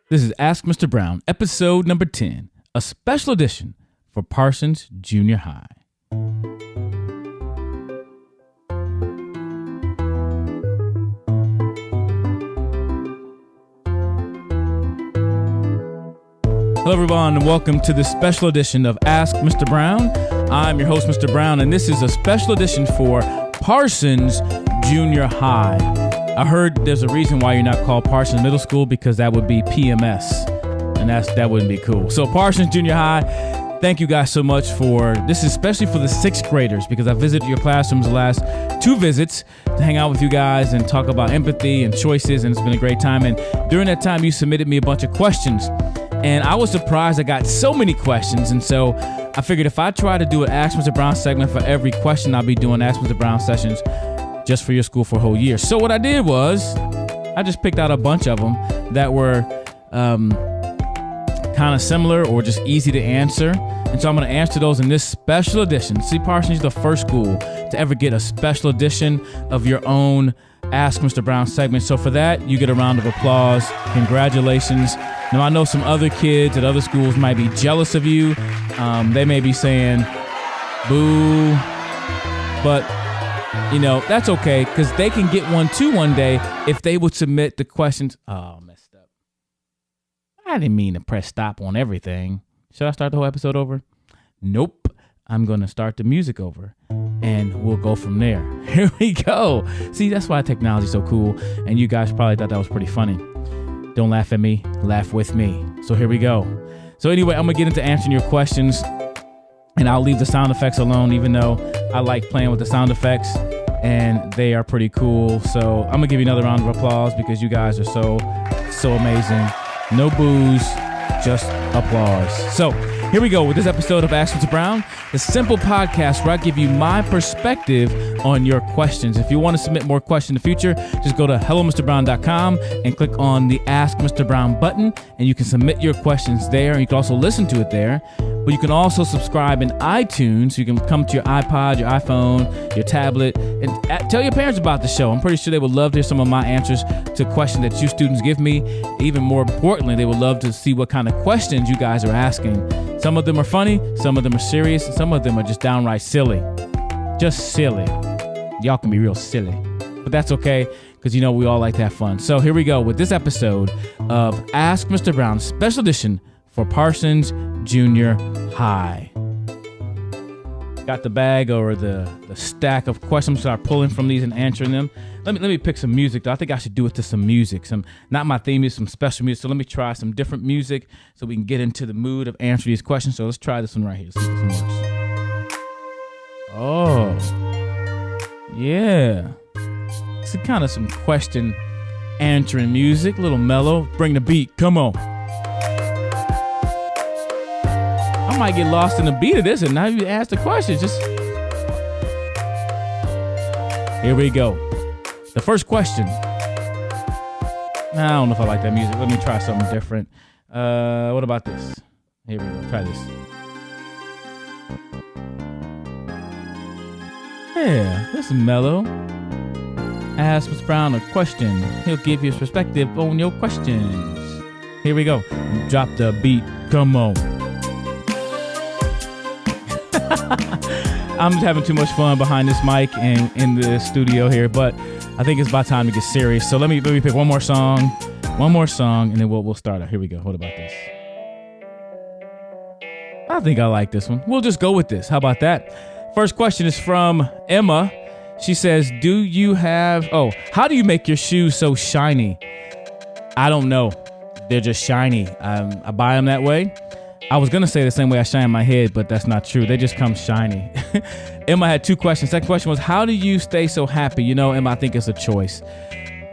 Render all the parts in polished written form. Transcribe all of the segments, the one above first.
This is Ask Mr. Brown, episode number 10, a special edition for Parsons Jr. High. Hello, everyone, and welcome to this special edition of Ask Mr. Brown. I'm your host, Mr. Brown, and this is a special edition for Parsons Jr. High. I heard there's a reason why you're not called Parsons Middle School, because that would be PMS, and that wouldn't be cool. So Parsons Junior High, thank you guys so much for this, is especially for the sixth graders, because I visited your classrooms the last two visits to hang out with you guys and talk about empathy and choices, and it's been a great time. And during that time, you submitted me a bunch of questions, and I was surprised I got so many questions. And so I figured if I try to do an Ask Mr. Brown segment for every question, I'll be doing Ask Mr. Brown sessions just for your school for a whole year. So what I did was I just picked out a bunch of them that were kind of similar or just easy to answer. And so I'm going to answer those in this special edition. See, Parsons is the first school to ever get a special edition of your own Ask Mr. Brown segment. So for that, you get a round of applause. Congratulations. Now, I know some other kids at other schools might be jealous of you. They may be saying, boo, but you know, that's okay, because they can get one too one day if they would submit the questions. Oh, messed up. I didn't mean to press stop on everything. Should I start the whole episode over? Nope. I'm going to start the music over, and we'll go from there. Here we go. See, that's why technology is so cool, and you guys probably thought that was pretty funny. Don't laugh at me, laugh with me. So here we go. So anyway, I'm going to get into answering your questions, and I'll leave the sound effects alone, even though I like playing with the sound effects, and they are pretty cool. So I'm gonna give you another round of applause because you guys are so amazing. No boos, just applause. So here we go with this episode of Ask Mr. Brown, the simple podcast where I give you my perspective on your questions. If you want to submit more questions in the future, just go to hellomrbrown.com and click on the Ask Mr. Brown button, and you can submit your questions there. And you can also listen to it there. But you can also subscribe in iTunes. You can come to your iPod, your iPhone, your tablet, and tell your parents about the show. I'm pretty sure they would love to hear some of my answers to questions that you students give me. Even more importantly, they would love to see what kind of questions you guys are asking. Some of them are funny, some of them are serious, and some of them are just downright silly. Just silly. Y'all can be real silly, but that's okay, because you know we all like to have fun. So here we go with this episode of Ask Mr. Brown, special edition for Parsons Junior High. Got the bag or the stack of questions. Start pulling from these and answering them. Let me pick some music though. I think I should do it to some music. Not my theme is some special music. So let me try some different music so we can get into the mood of answering these questions. So let's try this one right here. See if this one works. Oh, yeah. It's kind of some question answering music. A little mellow. Bring the beat. Come on. I might get lost in the beat of this, and now you ask the questions. Just here we go. The first question. I don't know if I like that music. Let me try something different. What about this? Here we go. Try this. Yeah, this is mellow. Ask Mr. Brown a question. He'll give you his perspective on your questions. Here we go. Drop the beat. Come on. I'm just having too much fun behind this mic and in the studio here, but I think it's about time to get serious. So let me pick one more song, and then we'll start out. Here we go. What about this? I think I like this one. We'll just go with this. How about that? First question is from Emma. She says, how do you make your shoes so shiny? I don't know. They're just shiny. I buy them that way. I was going to say the same way I shine my head, but that's not true. They just come shiny. Emma had two questions. Second question was, how do you stay so happy? You know, Emma, I think it's a choice.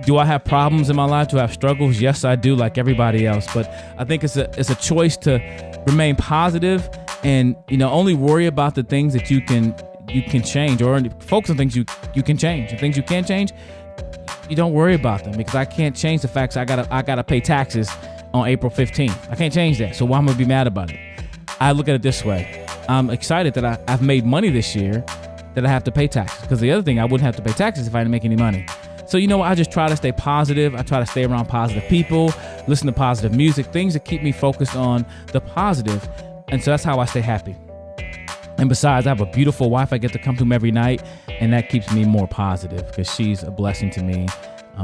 Do I have problems in my life? Do I have struggles? Yes, I do, like everybody else. But I think it's a choice to remain positive and, you know, only worry about the things that you can change, or focus on things you can change. The things you can't change, you don't worry about them, because I can't change the facts. I gotta pay taxes on April 15th. I can't change that. So why am I gonna be mad about it? I look at it this way. I'm excited that I've made money this year that I have to pay taxes, because the other thing, I wouldn't have to pay taxes if I didn't make any money. So, you know, I just try to stay positive. I try to stay around positive people, listen to positive music, things that keep me focused on the positive. And so that's how I stay happy. And besides, I have a beautiful wife. I get to come to home every night, and that keeps me more positive because she's a blessing to me.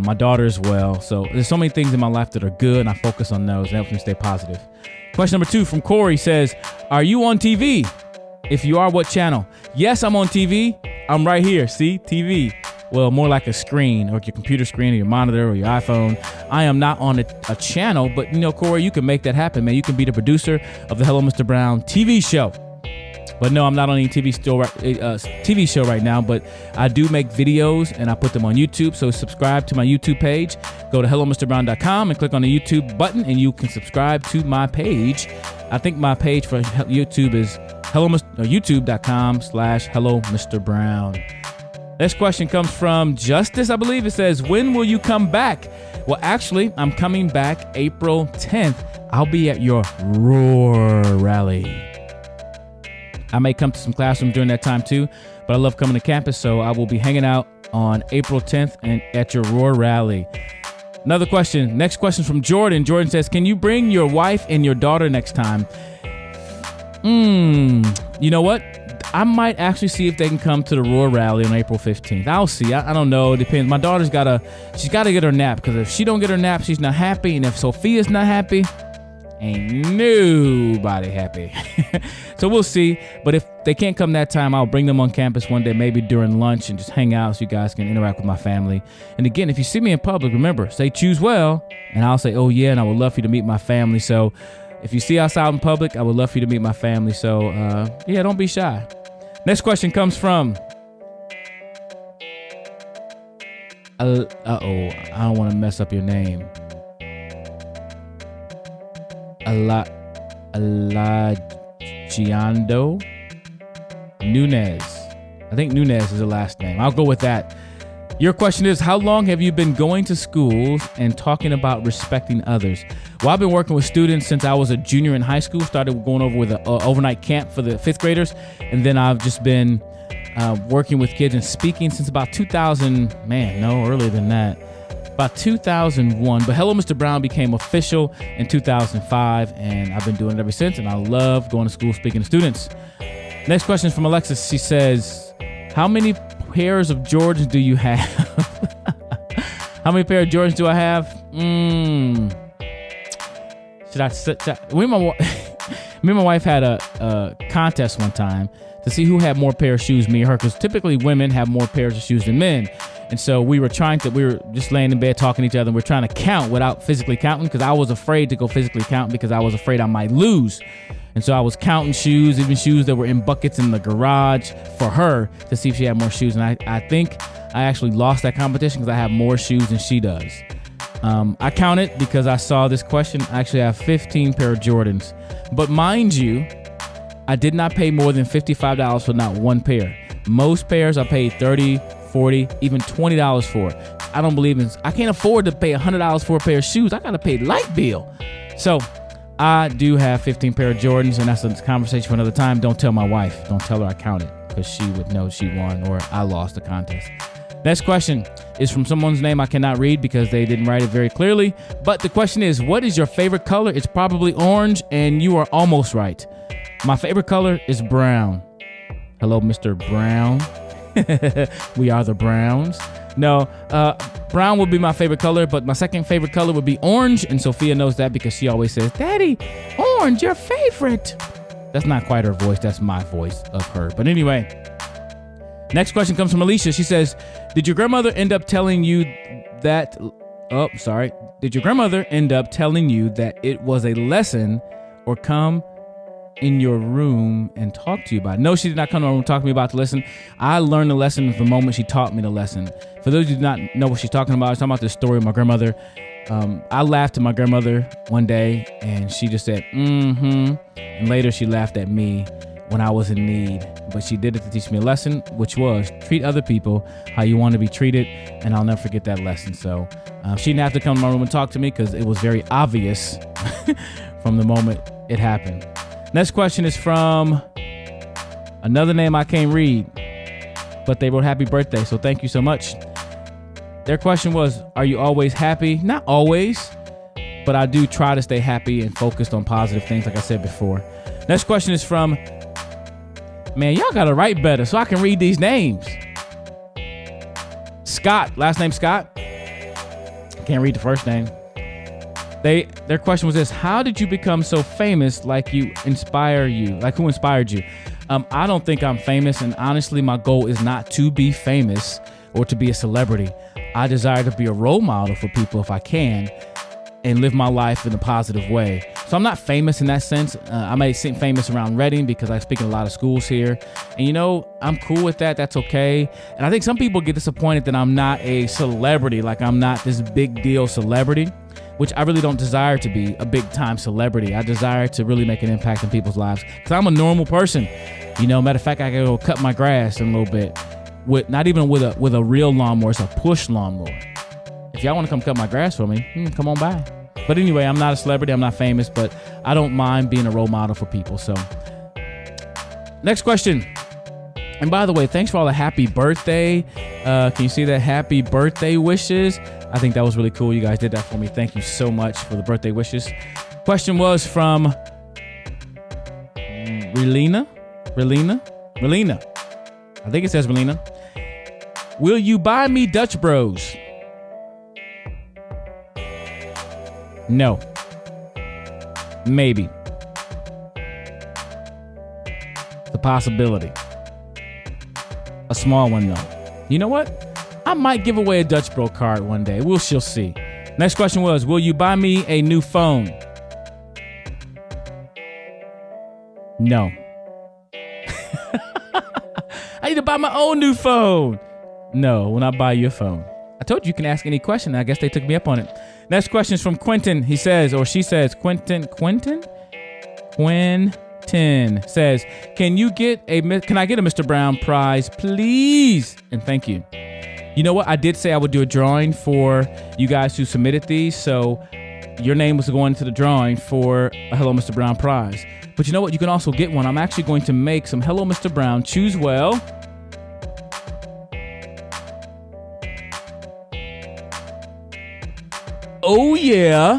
My daughter as well. So there's so many things in my life that are good, and I focus on those. It helps me stay positive. Question number 2 from Corey says, are you on TV? If you are, what channel? Yes, I'm on TV. I'm right here. See, TV. Well, more like a screen, or your computer screen, or your monitor, or your iPhone. I am not on a channel, but you know, Corey, you can make that happen, man. You can be the producer of the Hello, Mr. Brown TV show. But no, I'm not on any TV show right now, but I do make videos and I put them on YouTube. So subscribe to my YouTube page. Go to hellomrbrown.com and click on the YouTube button and you can subscribe to my page. I think my page for YouTube is youtube.com/Hello Mr. Brown. Next question comes from Justice, I believe. It says, when will you come back? Well, actually, I'm coming back April 10th. I'll be at your Roar rally. I may come to some classrooms during that time too, but I love coming to campus, so I will be hanging out on April 10th and at your Roar rally. Another question. Next question from Jordan. Jordan says, can you bring your wife and your daughter next time? You know what? I might actually see if they can come to the Roar rally on April 15th. I'll see. I don't know. It depends. My daughter's she's got to get her nap, because if she don't get her nap, she's not happy. And if Sophia's not happy, ain't nobody happy. So we'll see. But if they can't come that time, I'll bring them on campus one day, maybe during lunch, and just hang out so you guys can interact with my family. And again, if you see me in public, remember, say choose well, and I'll say, oh yeah, and I would love for you to meet my family. So if you see us out in public, I would love for you to meet my family. So yeah, don't be shy. Next question comes from I don't want to mess up your name. Alagiando Nunez. I think Nunez is the last name. I'll go with that. Your question is, how long have you been going to schools and talking about respecting others? Well, I've been working with students since I was a junior in high school. Started going over with an overnight camp for the 5th graders. And then I've just been working with kids and speaking since about 2000. Man, no, earlier than that. About 2001, but Hello Mr. Brown became official in 2005, and I've been doing it ever since, and I love going to school speaking to students. Next question is from Alexis. She says, how many pairs of Jordans do you have? How many pair of Jordans do I have? Me and my wife had a contest one time to see who had more pair of shoes, me or her, because typically women have more pairs of shoes than men. And so we were just laying in bed talking to each other, and we're trying to count without physically counting, because I was afraid to go physically count because I was afraid I might lose. And so I was counting shoes, even shoes that were in buckets in the garage, for her to see if she had more shoes. And I think I actually lost that competition because I have more shoes than she does. I counted because I saw this question. I actually have 15 pair of Jordans. But mind you, I did not pay more than $55 for not one pair. Most pairs I paid $30, $40, even $20 for. I don't believe in, I can't afford to pay $100 for a pair of shoes. I got to pay light bill. So I do have 15 pair of Jordans, and that's a conversation for another time. Don't tell my wife. Don't tell her I counted, because she would know she won or I lost the contest. Next question is from someone's name I cannot read because they didn't write it very clearly. But the question is, what is your favorite color? It's probably orange, and you are almost right. My favorite color is brown. Hello, Mr. Brown. We are the Browns. No, brown would be my favorite color, but my second favorite color would be orange, and Sophia knows that because she always says, Daddy, orange, your favorite. That's not quite her voice. That's my voice of her. But anyway, next question comes from Alicia. She says, did your grandmother end up telling you that... Did your grandmother end up telling you that it was a lesson or come in your room and talk to you about it? No, she did not come to my room and talk to me about the lesson. I learned the lesson the moment she taught me the lesson. For those who do not know what she's talking about, she's talking about this story of my grandmother. I laughed at my grandmother one day, and she just said, and later she laughed at me when I was in need. But she did it to teach me a lesson, which was treat other people how you want to be treated, and I'll never forget that lesson. So she didn't have to come to my room and talk to me because it was very obvious from the moment it happened. Next question is from another name I can't read, but they wrote happy birthday, so thank you so much. Their question was, are you always happy? Not always, but I do try to stay happy and focused on positive things, like I said before. Next question is from, man, y'all got to write better so I can read these names. Scott, last name Scott. Can't read the first name. Their question was this: how did you become so famous? Like who inspired you? I don't think I'm famous, and honestly, my goal is not to be famous or to be a celebrity. I desire to be a role model for people if I can, and live my life in a positive way. So I'm not famous in that sense. I may seem famous around Reading because I speak in a lot of schools here. And I'm cool with that. That's okay. And I think some people get disappointed that I'm not a celebrity, like I'm not this big deal celebrity, which I really don't desire to be a big time celebrity. I desire to really make an impact in people's lives because I'm a normal person. Matter of fact, I can go cut my grass in a little bit not even with a real lawnmower. It's a push lawnmower. If y'all want to come cut my grass for me, come on by. But anyway, I'm not a celebrity. I'm not famous, but I don't mind being a role model for people. So next question. And by the way, thanks for all the happy birthday. Can you see that? Happy birthday wishes. I think that was really cool. You guys did that for me. Thank you so much for the birthday wishes. Question was from Relina. I think it says Relina. Will you buy me Dutch Bros? No. Maybe. It's a possibility. A small one, though. You know what? I might give away a Dutch Bro card one day. She'll see. Next question was, will you buy me a new phone? No. I need to buy my own new phone. No, will not buy you a phone. I told you can ask any question. I guess they took me up on it. Next question is from Quentin. He says, or she says, Quentin says, can I get a Mr. Brown prize, please? And thank you. You know what? I did say I would do a drawing for you guys who submitted these. So your name was going to the drawing for a Hello Mr. Brown prize. But you know what? You can also get one. I'm actually going to make some Hello Mr. Brown Choose Well oh yeah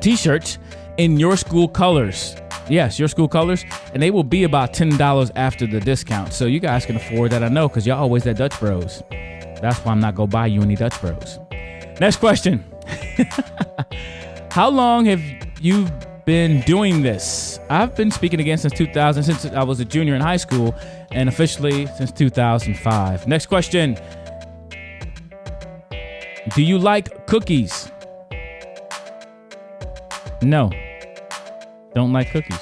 t-shirts in your school colors. Yes, your school colors, and they will be about $10 after the discount. So you guys can afford that, I know, because y'all always at Dutch Bros. That's why I'm not gonna buy you any Dutch Bros. Next question. How long have you been doing this? I've been speaking again since I was a junior in high school, and officially since 2005. Next question. Do you like cookies? No. Don't like cookies.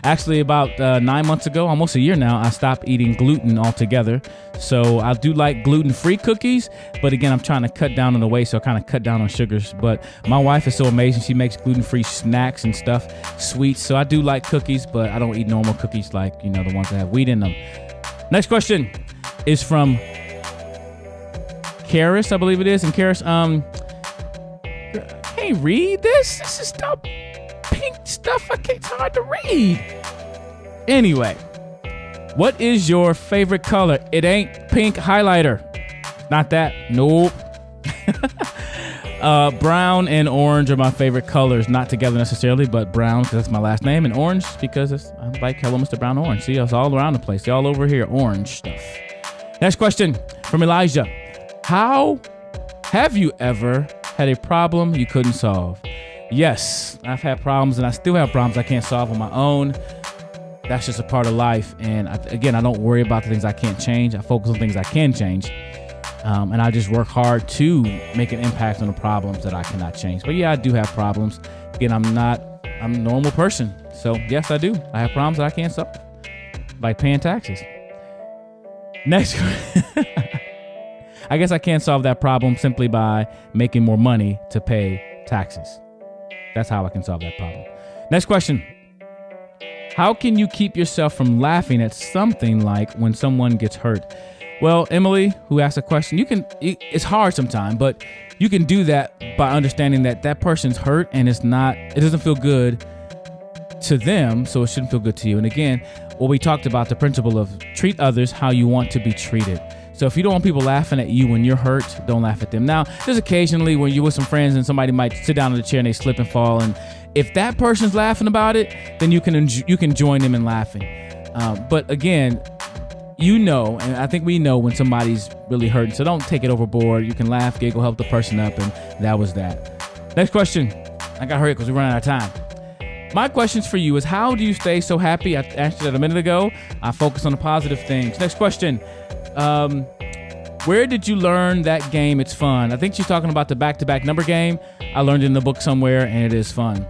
Actually, about 9 months ago, almost a year now, I stopped eating gluten altogether. So I do like gluten-free cookies, but again, I'm trying to cut down on the weight, so I kind of cut down on sugars. But my wife is so amazing. She makes gluten-free snacks and stuff, sweets. So I do like cookies, but I don't eat normal cookies like, the ones that have wheat in them. Next question is from Karis, I believe it is. And Karis, I can't read this. This is stuff, pink stuff. It's hard to read. Anyway, what is your favorite color? It ain't pink highlighter. Not that. Nope. Brown and orange are my favorite colors. Not together necessarily, but brown because that's my last name, and orange because I like Hello Mr. Brown Orange. See, it's all around the place. They're all over here. Orange stuff. Next question from Elijah. How have you ever had a problem you couldn't solve? Yes, I've had problems, and I still have problems I can't solve on my own. That's just a part of life. And again, I don't worry about the things I can't change. I focus on things I can change. And I just work hard to make an impact on the problems that I cannot change. But yeah, I do have problems. Again, I'm a normal person. So yes, I do. I have problems that I can't solve, like paying taxes. Next. I guess I can't solve that problem simply by making more money to pay taxes. That's how I can solve that problem. Next question. How can you keep yourself from laughing at something like when someone gets hurt? Well, Emily, who asked a question, it's hard sometimes, but you can do that by understanding that person's hurt and it doesn't feel good to them, so it shouldn't feel good to you. And again, what we talked about, the principle of treat others how you want to be treated. So if you don't want people laughing at you when you're hurt, don't laugh at them. Now, there's occasionally when you're with some friends and somebody might sit down in the chair and they slip and fall. And if that person's laughing about it, then you can join them in laughing. But again, and I think we know when somebody's really hurting. So don't take it overboard. You can laugh, giggle, help the person up. And that was that. Next question. I got to hurry because we're running out of time. My questions for you is, how do you stay so happy? I answered that a minute ago. I focus on the positive things. Next question. Where did you learn that game? It's fun. I think she's talking about the back-to-back number game. I learned it in the book somewhere, and it is fun.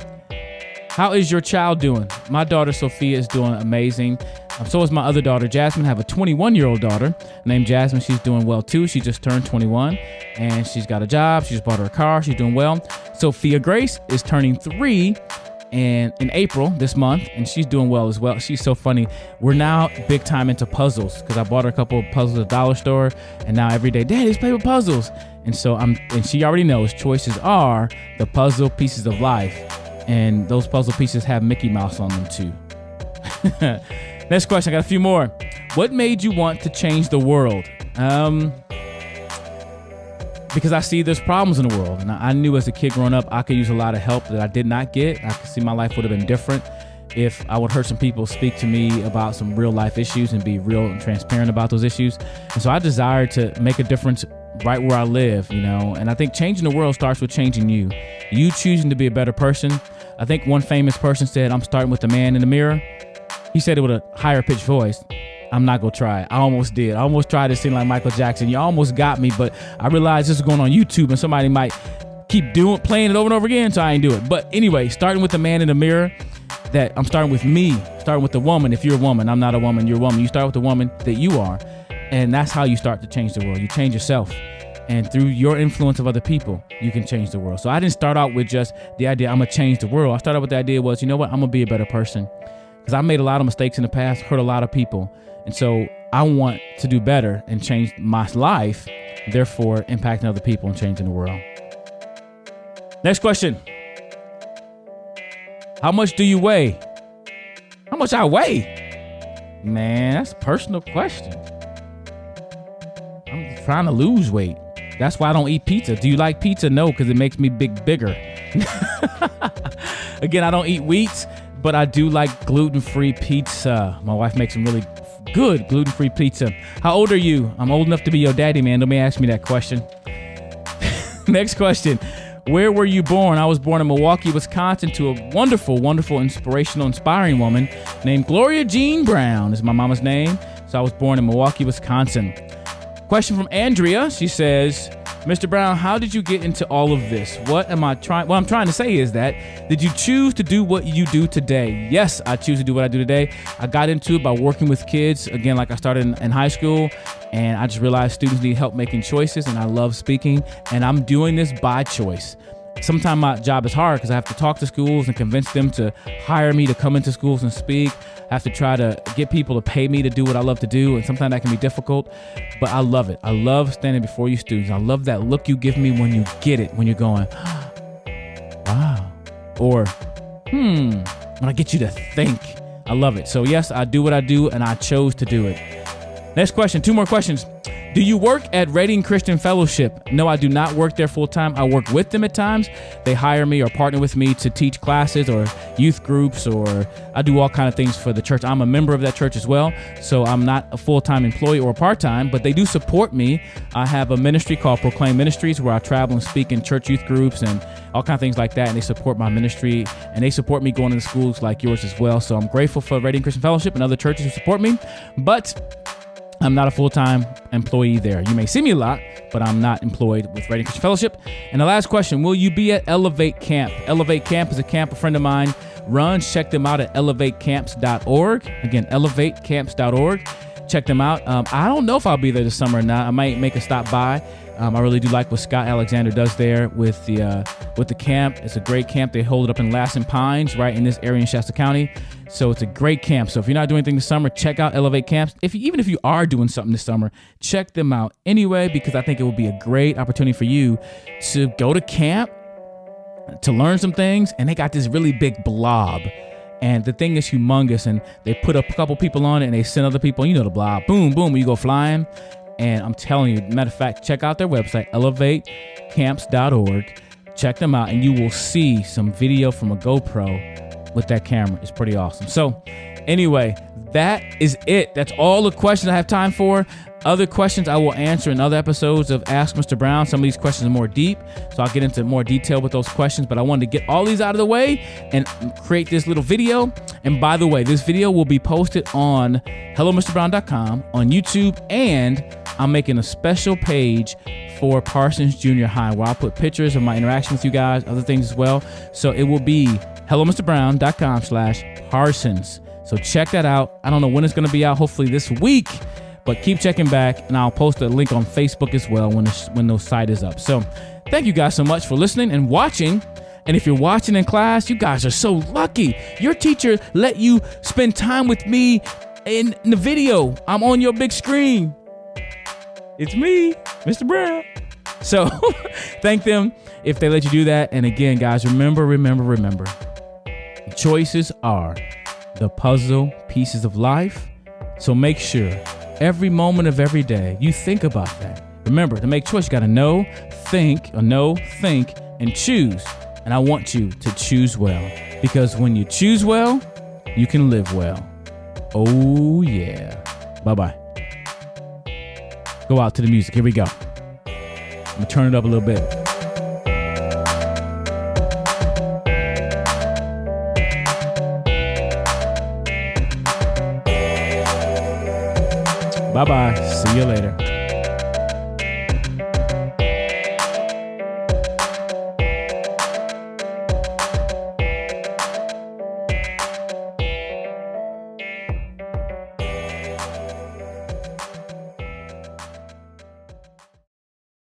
How is your child doing? My daughter, Sophia, is doing amazing. So is my other daughter, Jasmine. I have a 21-year-old daughter named Jasmine. She's doing well, too. She just turned 21, and she's got a job. She just bought her a car. She's doing well. Sophia Grace is turning 3 in April this month, and she's doing well as well. She's so funny. We're now big time into puzzles because I bought her a couple of puzzles at the dollar store, and now every day, Daddy, let's play with puzzles. And so and she already knows choices are the puzzle pieces of life, and those puzzle pieces have Mickey Mouse on them too. Next question. I got a few more. What made you want to change the world? Because I see there's problems in the world. And I knew as a kid growing up, I could use a lot of help that I did not get. I could see my life would have been different if I would heard some people speak to me about some real life issues and be real and transparent about those issues. And so I desired to make a difference right where I live, And I think changing the world starts with changing you. You choosing to be a better person. I think one famous person said, I'm starting with the man in the mirror. He said it with a higher pitched voice. I'm not going to try it. I almost did. I almost tried to sing like Michael Jackson. You almost got me, but I realized this is going on YouTube and somebody might keep playing it over and over again, so I ain't do it. But anyway, starting with the man in the mirror, that I'm starting with me, starting with the woman. If you're a woman, I'm not a woman, you're a woman. You start with the woman that you are, and that's how you start to change the world. You change yourself, and through your influence of other people, you can change the world. So I didn't start out with just the idea, I'm going to change the world. I started with the idea was, you know what, I'm going to be a better person. Because I made a lot of mistakes in the past, hurt a lot of people. And so I want to do better and change my life, therefore impacting other people and changing the world. Next question. How much do you weigh? How much I weigh? Man, that's a personal question. I'm trying to lose weight. That's why I don't eat pizza. Do you like pizza? No, because it makes me bigger. Again, I don't eat wheat, but I do like gluten-free pizza. My wife makes some really good gluten-free pizza. How old are you? I'm old enough to be your daddy, man. Don't be ask me that question. Next question. Where were you born? I was born in Milwaukee, Wisconsin, to a wonderful, wonderful, inspirational, inspiring woman named Gloria Jean Brown is my mama's name. So I was born in Milwaukee, Wisconsin. Question from Andrea. She says, Mr. Brown, how did you get into all of this? What I'm trying to say is that, did you choose to do what you do today? Yes, I choose to do what I do today. I got into it by working with kids. Again, like I started in high school, and I just realized students need help making choices, and I love speaking, and I'm doing this by choice. Sometimes my job is hard because I have to talk to schools and convince them to hire me to come into schools and speak. I have to try to get people to pay me to do what I love to do, and sometimes that can be difficult, but I love it. I love standing before you students. I love that look you give me when you get it, when you're going, wow, or when I get you to think. I love it. So yes, I do what I do, and I chose to do it. Next question, 2 more questions. Do you work at Reading Christian Fellowship? No, I do not work there full time. I work with them at times. They hire me or partner with me to teach classes or youth groups, or I do all kinds of things for the church. I'm a member of that church as well, so I'm not a full-time employee or part-time, but they do support me. I have a ministry called Proclaim Ministries where I travel and speak in church youth groups and all kinds of things like that, and they support my ministry, and they support me going into schools like yours as well. So I'm grateful for Reading Christian Fellowship and other churches who support me, but I'm not a full-time employee there. You may see me a lot, but I'm not employed with Reading Christian Fellowship. And the last question, will you be at Elevate Camp? Elevate Camp is a camp a friend of mine runs. Check them out at elevatecamps.org. Again, elevatecamps.org. Check them out. I don't know if I'll be there this summer or not. I might make a stop by. I really do like what Scott Alexander does there with the camp. It's a great camp. They hold it up in Lassen Pines, right in this area in Shasta County. So it's a great camp. So if you're not doing anything this summer, check out Elevate Camps. Even if you are doing something this summer, check them out anyway, because I think it will be a great opportunity for you to go to camp, to learn some things. And they got this really big blob. And the thing is humongous, and they put a couple people on it, and they send other people, the blob, boom, boom, you go flying. And I'm telling you, matter of fact, check out their website, elevatecamps.org. Check them out, and you will see some video from a GoPro with that camera. It's pretty awesome. So anyway, that is it. That's all the questions I have time for. Other questions I will answer in other episodes of Ask Mr. Brown. Some of these questions are more deep, so I'll get into more detail with those questions, but I wanted to get all these out of the way and create this little video. And by the way, this video will be posted on hellomrbrown.com, on YouTube, and I'm making a special page for Parsons Jr. High where I'll put pictures of my interaction with you guys, other things as well. So it will be hellomrbrown.com/Parsons. So check that out. I don't know when it's going to be out, hopefully this week, but keep checking back, and I'll post a link on Facebook as well when the site is up. So thank you guys so much for listening and watching. And if you're watching in class, you guys are so lucky. Your teacher let you spend time with me in the video. I'm on your big screen. It's me, Mr. Brown. So thank them if they let you do that. And again, guys, remember, choices are the puzzle pieces of life. So make sure every moment of every day you think about that. Remember, to make choice, you got to know, think, and choose. And I want you to choose well, because when you choose well, you can live well. Oh yeah. Bye-bye. Go out to the music. Here we go. I'm gonna turn it up a little bit. Bye-bye. See you later.